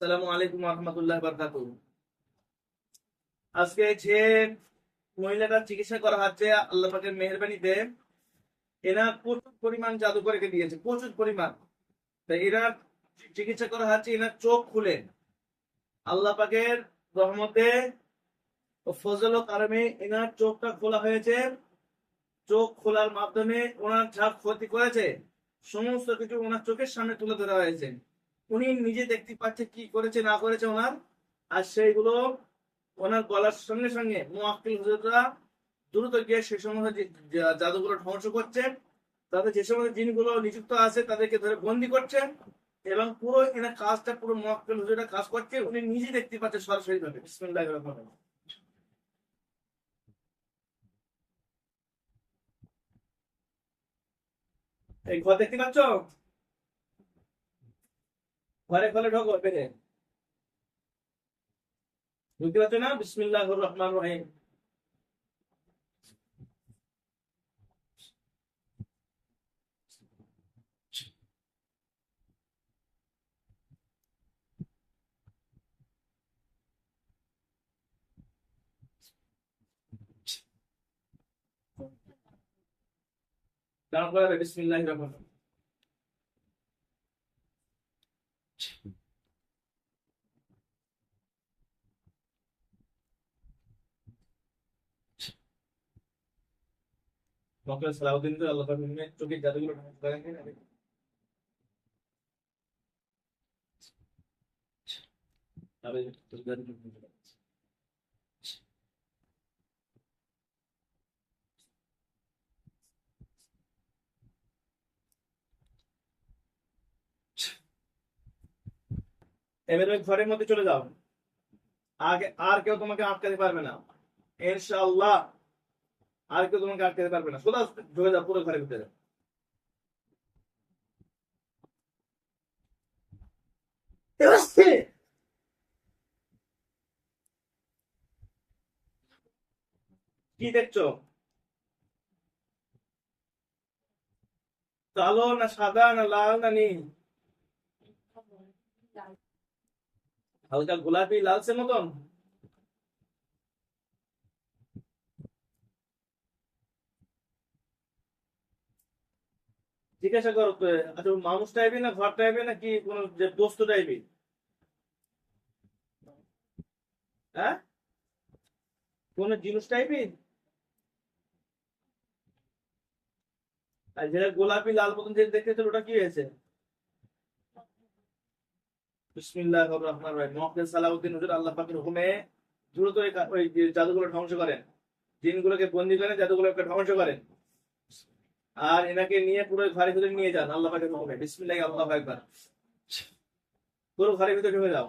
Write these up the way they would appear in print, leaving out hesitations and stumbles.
আসসালামু আলাইকুম ওয়া রাহমাতুল্লাহি ওয়া বারাকাতুহু। আজকে যে মহিলাটা চিকিৎসা করা হচ্ছে আল্লাহ পাকের মেহেরবানিতে এরা প্রচুর পরিমাণ জাদু করে রেখে দিয়েছে, প্রচুর পরিমাণ। তাই এরা চিকিৎসা করা হচ্ছে, এনার চোখ খুলে আল্লাহ পাকের রহমতে ও ফজল ও কারণে এনার চোখটা খোলা হয়েছে। চোখ খোলার মাধ্যমে ওনার যা ক্ষতি করেছে সমস্ত কিছু ওনার চোখের সামনে তুলে ধরা হয়েছে। উনি নিজে দেখতে পাচ্ছে কি করেছে না করেছে ওনার, আর সেইগুলো ওনার বলার সঙ্গে সঙ্গে মুআক্কিল হুজুররা দ্রুত গিয়ে সে সমস্ত জাদুগুলো ধ্বংস করছে। তাদের যে সমস্ত জিনগুলো নিযুক্ত আছে তাদেরকে ধরে বন্দি করছে, এবং পুরো এনার কাজটা পুরো মুআক্কিল হুজুররা কাজ করছে। উনি নিজে দেখতে পাচ্ছে সরাসরি ভাবে। বিসমিল্লাহির রহমানির রহিম। এই ঘর দেখতে পাচ্ছ? ঘরে ঘরে ঢোকো, বেরে বুঝতে পারছো না? বিসমিল্লাহির রহমানির রহিম। দাঁড় করাবে বিসমিল্লাহির রহমানির রহিম। মক্কেল সালাউদ্দিন তো আল্লাহ পাকের চোখের জাদুগুলো ধ্বংস করেন কিনা? এবারে ওই ঘরের মধ্যে চলে যাও। আগে আর কেউ তোমাকে আটকাতে পারবে না, ইনশাআল্লাহ। আর কেউ তোমাকে আটকাতে পারবে না। সোজা ঢুকে যাও পুরো ঘরের ভিতরে। কি দেখছো? কালো না সাদা না লাল না নীল? হালকা গোলাপি লালচে মতন। জিজ্ঞাসা করো তো, আচ্ছা মানুষ টাইপের না ঘর টাইপের না কি কোন যে বস্তু টাইপের? হ্যাঁ, কোন জিনিস টাইপের? আর যেটা গোলাপি লাল মতন যে দেখতেছিল ওটা কি হয়েছে? বিসমিল্লাহির রহমানির রহিম। মক্কেল সালাউদ্দিন হুজুর আল্লাহ পাকের হুকুমে দ্রুত ওই যে জাদুগুলো ধ্বংস করেন, জিনগুলোকে বন্দী করেন, জাদুগুলোকে ধ্বংস করেন। আর এনাকে নিয়ে পুরো ঘরের ভিতরে নিয়ে যান আল্লাহ পাকের হুকুমে। বিসমিল্লাহি আল্লাহু আকবার। পুরো ঘরের ভিতরে ঢুকে যাও।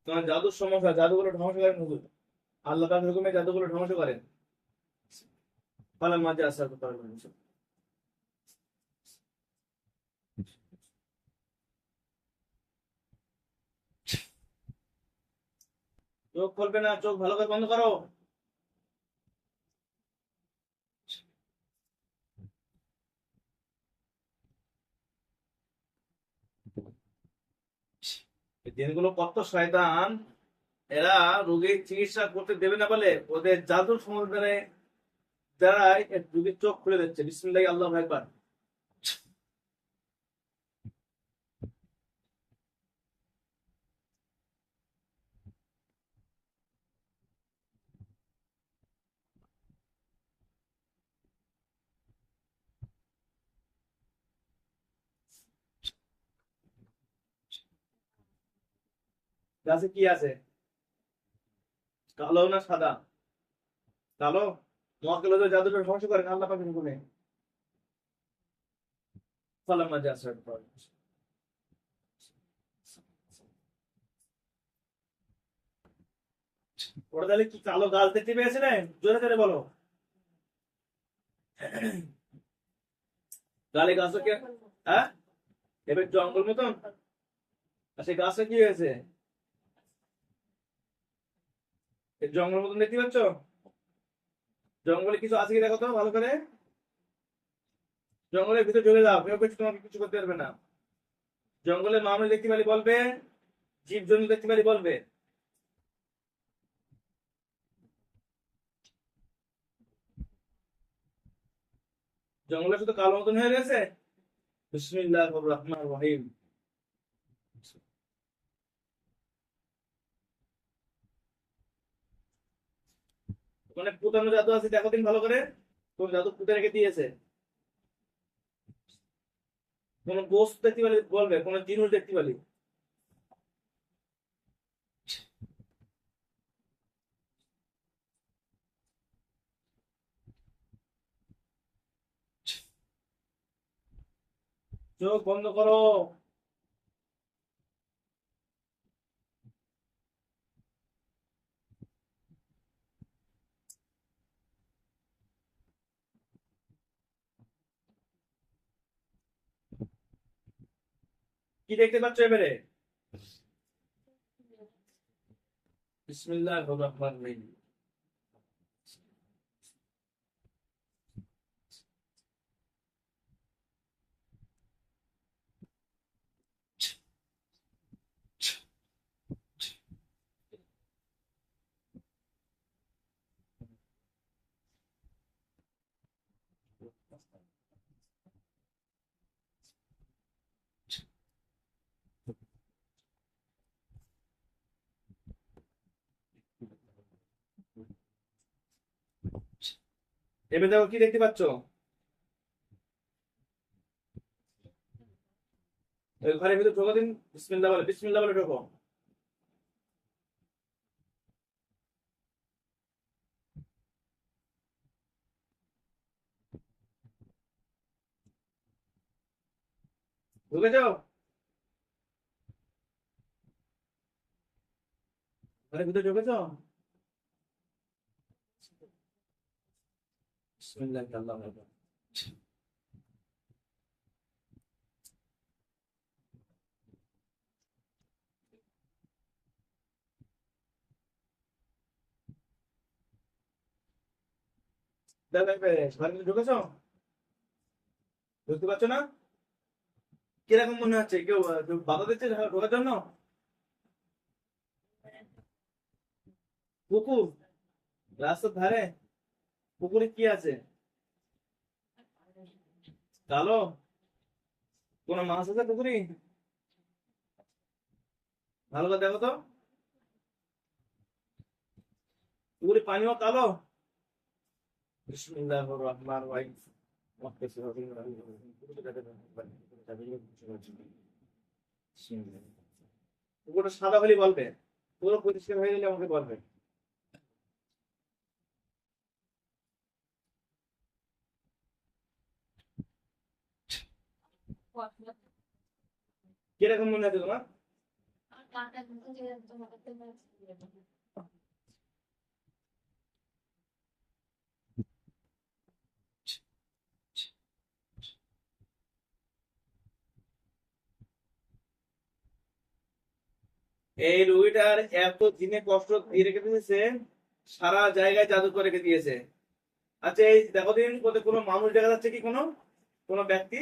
তোমার জাদুর সমস্যা, জাদুগুলো ধ্বংস করেন হুজুর। আল্লাহ পাকের হুকুমে জাদুগুলো ধ্বংস করেন। পালার মাঝে আসার কথা বলেন। চোখ খুলবে না, চোখ ভালো করে বন্ধ করো। এই দিনগুলো কত শয়তান! এরা রোগীর চিকিৎসা করতে দেবে না বলে ওদের জাদুর সমুদ্রে দ্বারাই রোগীর চোখ খুলে দিচ্ছে। বিসমিল্লাহি আল্লাহু আকবার। গাছে কি আছে? কালো না সাদা? কালো। মক্কেল ওদের জাদুটা ধ্বংস করেন আল্লাহ পাকের হুকুমে। পালার মাঝে আসার পর ওরা তাহলে কি কালো গাছ দেখতে পেয়েছিলেন? জোরে জোরে বলো। গালে গাছটা কে? হ্যাঁ, এবার জঙ্গল মতন। আর সেই গাছটা কি হয়েছে? এই জঙ্গল মতন দেখতে পাচ্ছ? জঙ্গলে কিছু আছে কি দেখো তো ভালো করে। জঙ্গলের ভিতরে ঢুকে যাও, কেউ কিছু তোমাকে কিছু করতে পারবে না। জঙ্গলে মানুষ দেখতে পেলে বলবে, জীবজন্তু দেখতে পেলে বলবে। জঙ্গলে শুধু কালো মতন হয়ে গেছে। বিসমিল্লাহির রহমানির রহিম। ওখানে পুতানো জাদু আছে, দেখো দিন ভালো করে। কোন জাদু পুঁতে রেখে দিয়েছে। কোন গোস্ত দেখতে পেলে বলবে, কোন জিনিস দেখতে পেলে। চোখ বন্ধ করো। কি দেখতে পাচ্ছ এবারে? বিসমিল্লাহির রহমানির রহিম। এবার দেখো কি দেখতে পাচ্ছ। ওই ঘরের ভিতরে ঢোকা দিন, বিসমিল্লাহ বলে, বিসমিল্লাহ বলে ঢোকো। ঢুকে যাও। ঘরের ভিতরে ঢুকেছ। বিসমিল্লাহ আল্লাহু আকবার। দেখো এবারে ঘরের ভিতরে ঢুকেছ। বুঝতে পারছো না? কিরকম মনে হচ্ছে? কেউ কেউ বাধা দিচ্ছে ঢোকার জন্য? পুকুর, রাস্তার ধারে পুকুরে কি আছে? কালো? কোন মাছ আছে পুকুরে? ভালো করে দেখো তো। পুকুরে পানিও কালো। বিসমিল্লাহির রহমানির রহিম। পুকুরটা সাদা হলে বলবে, পুরো পরিষ্কার হয়ে গেলে আমাকে বলবে। কিরকম মনে হচ্ছে তোমার? এই রুগীটার এত দিনে কষ্ট দিয়ে রেখে দিয়েছে, সারা জায়গায় জাদু করে রেখে দিয়েছে। আচ্ছা এই দেখো দিন, কোনো মানুষ দেখা যাচ্ছে কি? কোনো কোনো ব্যক্তি?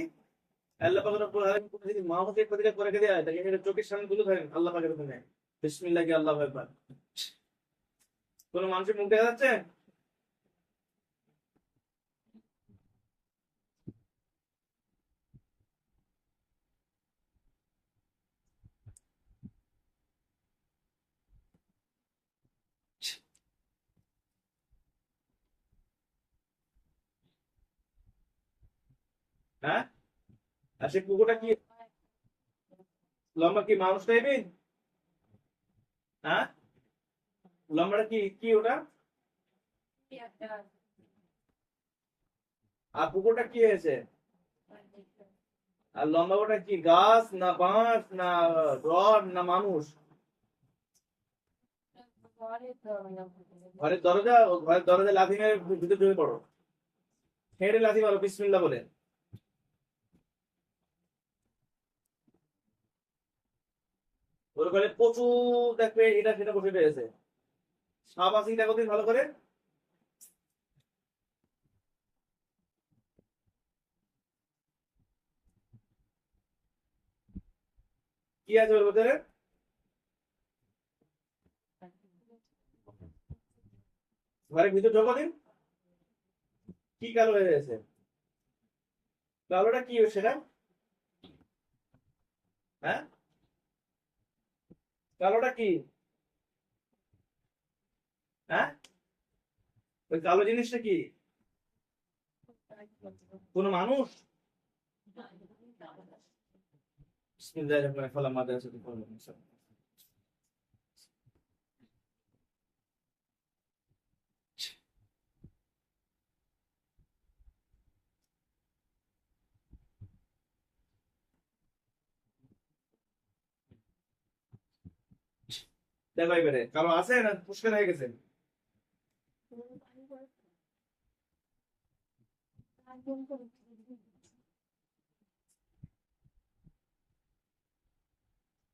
আল্লাহ পাকের রব্বুল আলামিন কোনো যদি মানুষের প্রতিটা করে রেখে দেয়, তাকে সেটা চোখের সামনে তুলে ধরেন আল্লাহ পাকের ওখানে। বিসমিল্লাহ কি আল্লাহু আকবার। কোনো মানুষের মুখ দেখা যাচ্ছে? হ্যাঁ। আর সেই কুকুরটা কি লম্বা? কি মানুষ টাইপের? হ্যাঁ। লম্বাটা কি কি ওটা? আর কুকুরটা কি হয়েছে? আর লম্বা ওটা কি, গাছ না বাঁশ না রড না মানুষ? ঘরের দরজা। ও ঘরের দরজা লাথি মেরে ভিতরে ঢুকে পড়ো। হেঁটে লাথি মারো বিসমিল্লাহ বলে। ওর ঘরে প্রচুর দেখবে এটা সেটা বসে রয়েছে। সাপ আছে কি দেখো তুমি ভালো করে। কি আছে ওর ভিতরে? ঘরের ভিতর ঢোকা দিন। কি কালো হয়ে গেছে? কালোটা কি সেটা? হ্যাঁ, কালোটা কি? হ্যাঁ, ওই কালো জিনিসটা কি? কোন মানুষ? বিসমিল্লাহির রহমানির রহিম। ফালাম মাদ্রাসাতুল কওমি। দেখো এবারে কালো আছে না পরিষ্কার হয়ে গেছে?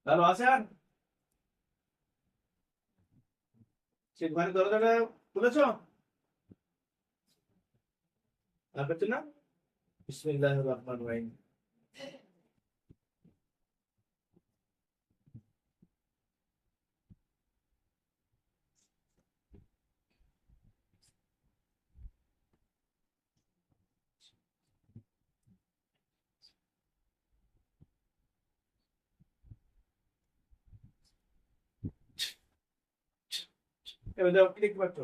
কালো আছে আর? সে ঘরের দরজাটা খুলেছো? আর পাচ্ছ না? বিসমিল্লাহির রহমানির রহিম। এবার দেখো কি দেখতে পাচ্ছ?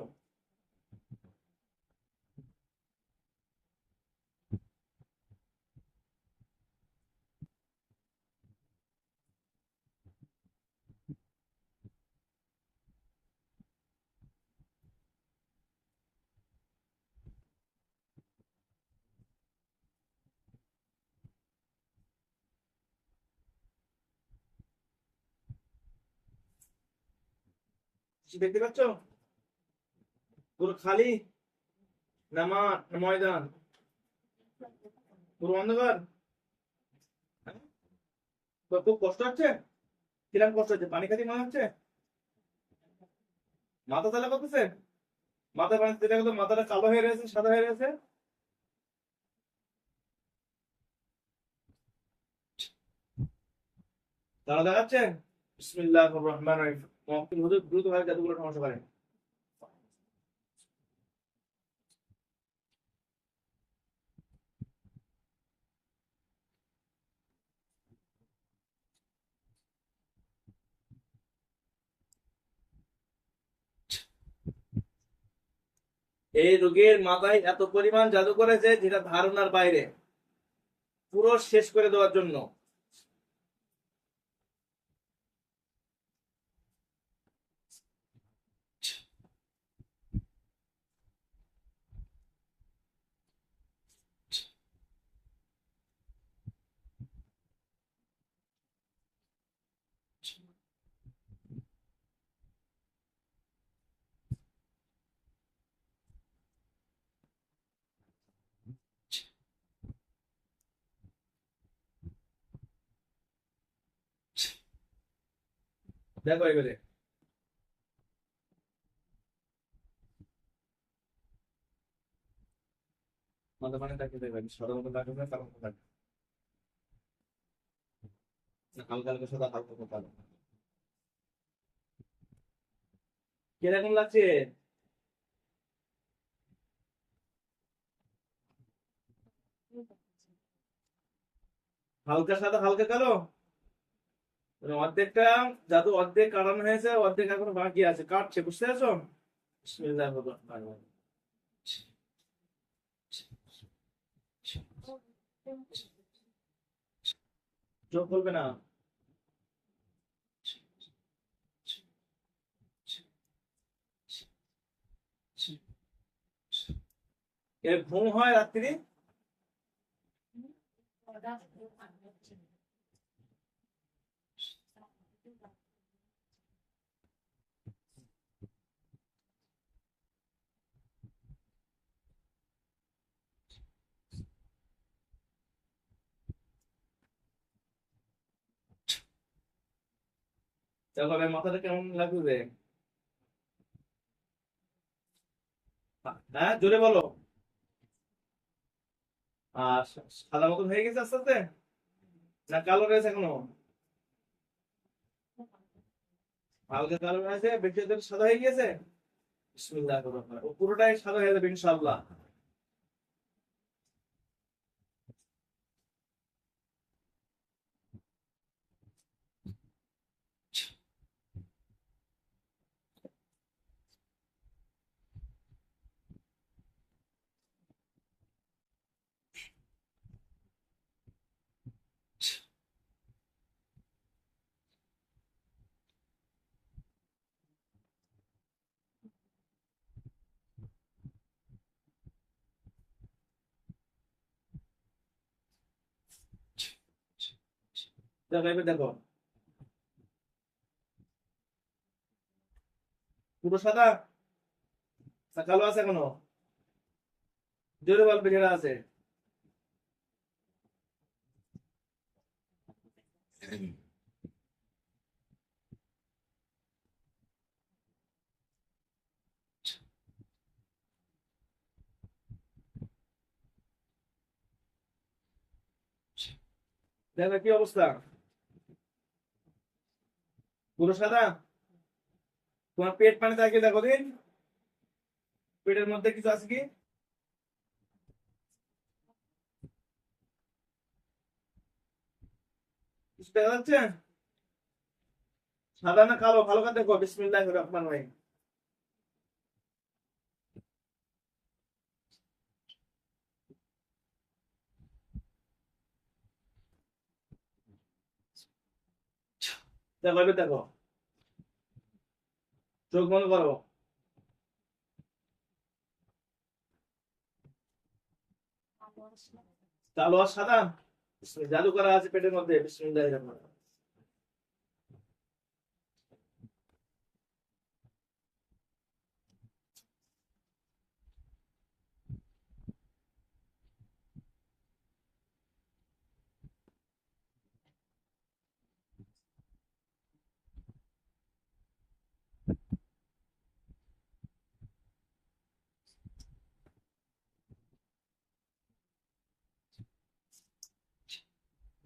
কিছু দেখতে পাচ্ছ? পুরো খালি না মাঠ না ময়দান? পুরো অন্ধকার? হ্যাঁ? তো খুব কষ্ট হচ্ছে? কিরকম কষ্ট হচ্ছে? পানি খাতি মনে হচ্ছে? মাথা তালা করতেছে? মাথা পানি যেটা হলো মাথাটা কালো হয়ে রয়েছে, সাদা হয়ে রয়েছে। তারা দেখাচ্ছে? বিসমিল্লাহির রহমানির রহিম। মক্কেল হুজুর দ্রুতভাবে জাদুগুলো ধ্বংস করেন। এই রোগীর মাথায় এত পরিমাণ জাদু করেছে যেটা ধারণার বাইরে, পুরো শেষ করে দেওয়ার জন্য। দেখো এবারে মাথা পানি তাকিয়ে দেখবেন, সাদা মতো লাগবে না কালো মতো লাগবে? না, হালকা হালকা সাদা, হালকা হালকা কালো। কিরকম লাগছে? হালকা সাদা হালকা কালো? মানে অর্ধেকটা জাদু অর্ধেক কাটানো হয়েছে, অর্ধেক এখনো বাকি আছে, কাটছে, বুঝতে পারছো? বিসমিল্লাহির রহমানির রহিম। চোখ খুলবে না? এর ঘুম হয় রাত্রি? তাহলে মাথাটা কেমন লাগবে? হ্যাঁ, জোরে বলো। আর সাদা মতন হয়ে গেছে আস্তে আস্তে, না কালো রয়েছে এখনো? হালকা কালো আছে, বেশি সাদা হয়ে গেছে। বিসমিল্লাহির রহমানির রহিম। ও পুরোটাই সাদা হয়ে যাবে ইনশাআল্লাহ। দেখো এবার দেখো, পুরো সাদা না কালো আছে এখনো? জোরে বলবে যেটা আছে। দেখো কি অবস্থা, পুরো সাদা। তোমার পেট পানি থাকে, দেখো দিন পেটের মধ্যে কিছু আছে কি? কিছু দেখা যাচ্ছে? সাদা না কালো, ভালো করে দেখো। বিসমিল্লাহির রহমানির রহিম। দেখো এবার দেখো, চোখ বন্ধ করো। কালো আর সাদা জাদু করা আছে পেটের মধ্যে। বিসমিল্লাহির রহমানির রহিম।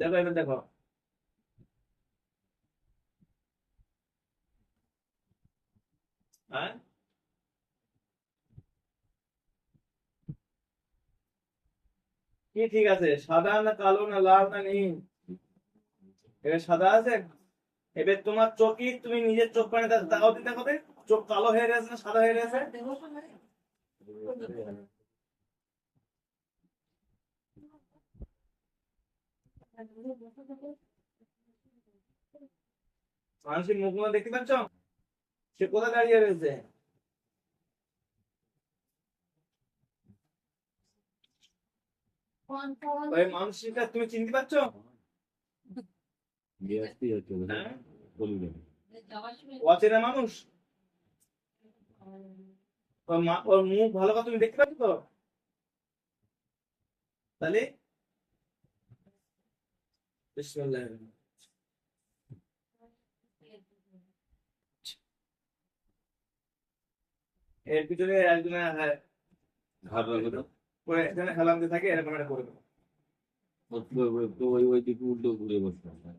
দেখো এবার দেখো, হ্যাঁ কি ঠিক আছে? সাদা না কালো না লাল না নীল? এবার সাদা আছে। এবার তোমার চোখই, তুমি নিজের চোখ পানে তাকাও দিতে হবে। চোখ কালো হয়ে গেছে না সাদা হয়ে গেছে? মানুষের মুখগুলো দেখতে পাচ্ছ? সে কোথায় দাঁড়িয়ে রয়েছে? ওই মানুষটা তুমি চিনতে পারছো? হ্যাঁ? অচেনা মানুষ। ওর মুখ ভালো করে তুমি দেখতে পাচ্ছ তো? তাহলে বিসমিল্লাহ। এর পিছনে একজনের করে এখানে হেলান দিয়ে থাকে, এরকম একটা করে দেবো। ওই দিকে উল্টো ঘুরে বসতে হবে।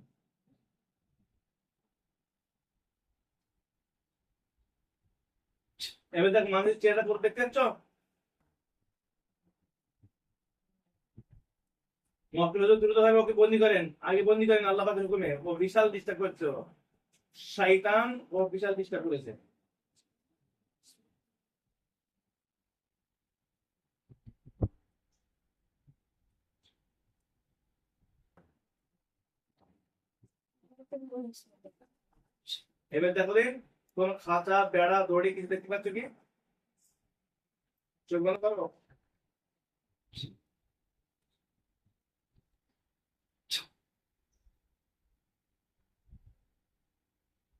এবার দেখ মানুষের চেহারা করে দেখতে পাচ্ছ? মক্কেল দ্রুত ভাবে ওকে বন্দি করেন, আগে বন্দি করেন আল্লাহ পাকের হুকুমে। ও বিশাল ডিস্টার্ব করছে। শয়তান ও বিশাল ডিস্টার্ব করেছে। এবার দেখো দিন, কোন খাঁচা বেড়া দড়ি কিছু দেখতে পাচ্ছ কি? চোখ বন্ধ করো।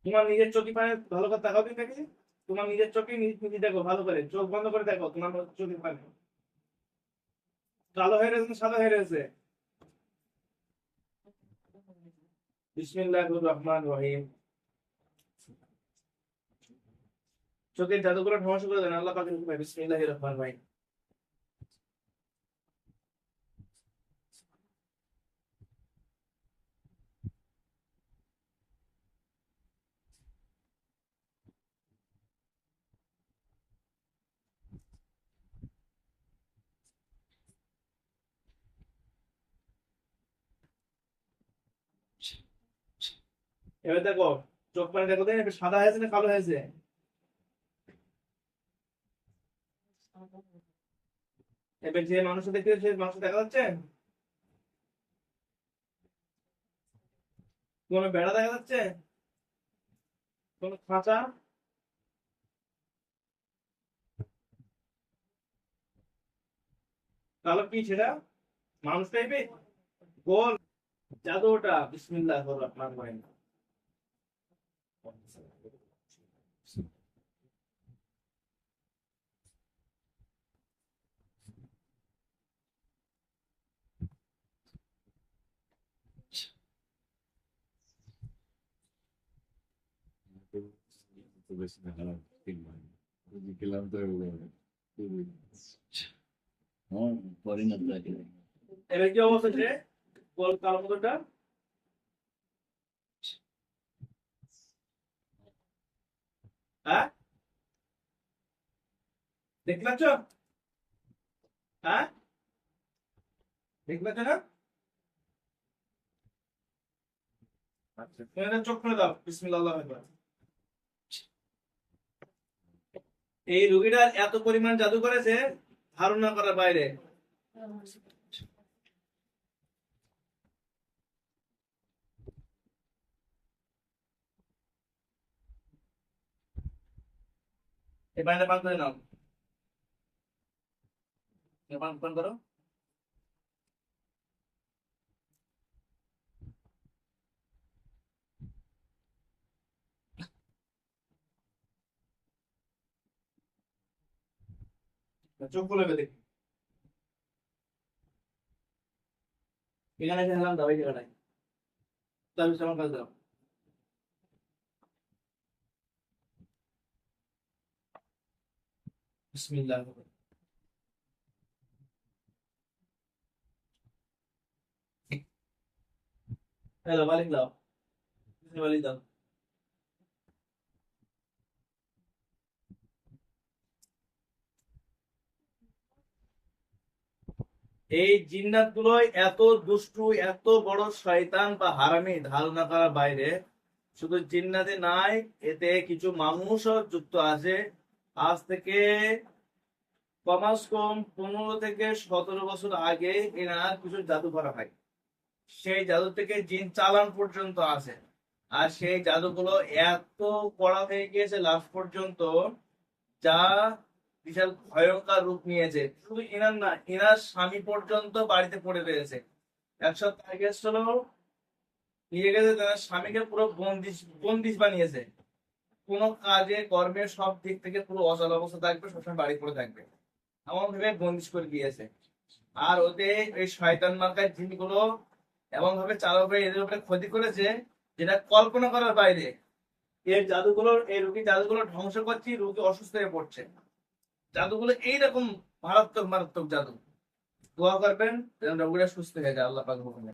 তোমার নিজের চোখে পানে ভালো করে তাকাও দিন দেখি। তোমার নিজের চোখে নিজে দেখো ভালো করে, চোখ বন্ধ করে দেখো তোমার চোখের পানে কালো হয়ে রয়েছে না সাদা হয়ে রয়েছে? বিসমিল্লাহির রহমানির রহিম। চোখের জাদুগুলো ধ্বংস করে দেন আল্লাহ পাকের হুকুমে। বিসমিল্লাহির রহমানির রহিম। এবার দেখো, চোখ পানি দেখো তো, এবার সাদা হয়েছে না কালো হয়েছে? এবার যে মানুষ দেখতে সে মানুষ দেখা যাচ্ছে? কোনো বেড়া দেখা যাচ্ছে? কোনো খাঁচা? কালো কি সেটা? মানুষ টাইপের গোল? জাদু ওটা? বিসমিল্লাহির রহমানির রহিম। তো বেশি দেখা না, গেলাম তো হ্যাঁ, পরিণত আছে। এবার কি অবস্থা সে গোল কালো মতোটা? হ্যাঁ, দেখতে পাচ্ছ? হ্যাঁ, দেখতে পাচ্ছ না? আচ্ছা, তুমি এটা চোখ খুলে দাও, বিসমিল্লাহ আল্লাহু আকবার। এই রোগীটার এত পরিমাণ জাদু করেছে, ধারণা করার বাইরে। এই পানিটা পান করে নাও, পান পান করো। চোখ খুলে দেখি, এখানে এসে হেলাম দাও, এই জায়গাটায়। তারপর আমার কাছে দাও। বিসমিল্লাহ। হ্যালো, বালিশ দাও, বালিশ দাও। এই জিন্নাত গুলো এত দুষ্টু, এত বড় শয়তান বা হারামি, ধারণা করার বাইরে। শুধু জিন্নাতে নাই, এতে কিছু মানুষও যুক্ত আছে। আজ থেকে কমাস কম 15 থেকে 17 বছর আগে এনার কিছু জাদু করা হয়। সেই জাদু থেকে জিন চালান পর্যন্ত আছে। আর সেই জাদুগুলো এত কড়া হয়ে গিয়েছে লাস্ট পর্যন্ত, যা বিশাল ভয়ঙ্কর রূপ নিয়েছে। শুধু এনার না, এনার স্বামী পর্যন্ত বাড়িতে পড়ে রয়েছে। এক সপ্তাহ আগে ছিল, নিয়ে গেছে তার স্বামীকে পুরো বন্দিশ বন্দিশ বানিয়েছে। কোনো কাজে কর্মে সব দিক থেকে পুরো অচল অবস্থা থাকবে, সবসময় বাড়ি পড়ে থাকবে, এমন ভাবে বন্দিশ করে দিয়েছে। আর ওতে এই শয়তান মার্কার জিনগুলো এমন ভাবে চালক হয়ে এদের উপরে ক্ষতি করেছে, যেটা কল্পনা করার বাইরে। এর জাদুগুলো, এই রোগী জাদুগুলো ধ্বংস করছে, রোগী অসুস্থ হয়ে পড়ছে। জাদুগুলো এইরকম মারাত্মক মারাত্মক জাদু। দোয়া করবেন যেন রোগীরা সুস্থ হয়ে যায় আল্লাহ পাকের হুকুমে।